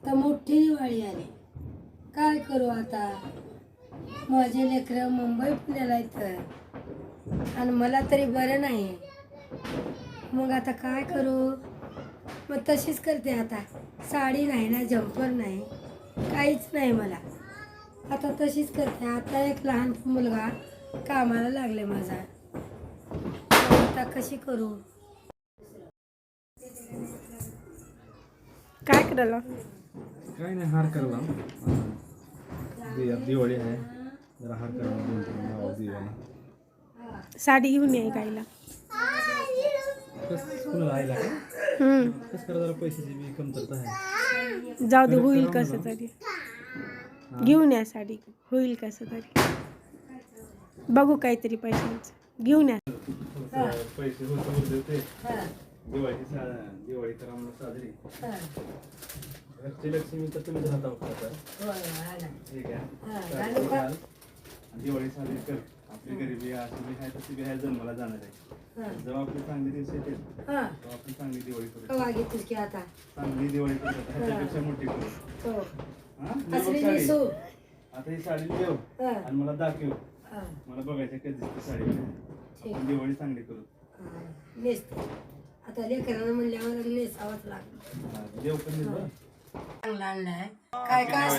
आता मोठी दिवाळी आली, काय करू आता? माझे लेकरं मुंबई पुण्याला येतं आणि मला तरी बरं नाही. मग आता काय करू? मग तशीच करते आता. साडी नाही ना, जम्पर नाही, काहीच नाही मला. आता तशीच करते. आता एक लहान मुलगा कामाला लागले माझा. आता कशी करू? काय करायला? काय नाही, हार करला. दिवाळी आहे, जरा हार करला दिवाला. साडी घेऊन ये गायला. कुणाला आईला काय? कसं करा, जरा पैशाची बी कमतरता आहे. जाऊ दे, होईल कसं तरी. घेऊन या साडी, होईल कसं तरी. बघू काहीतरी पैशांचं घेऊन या. पैसे होते दिवाळी करा म्हणून साजरी. घरची लक्ष्मी तर तुम्हीच राहता ठीक आहे. दिवाळी साजरी कर. आपली गरिबी अशी बी आहे तशी बी आहे, जन्माला जाणार आहे. जेव्हा आपली चांगली दिवस येते तेव्हा आपण चांगली दिवाळी करू. चांगली दिवाळी करू, ह्याच्यापेक्षा मोठी करू. आता ही साडी देव आणि मला दाखव. मला बघायचं कधी दिसते साडी. आपण दिवाळी चांगली करू. आता लेकरांना म्हणल्यावर नेसावंच लागलं. देव पण चांगला आणलाय. काय काय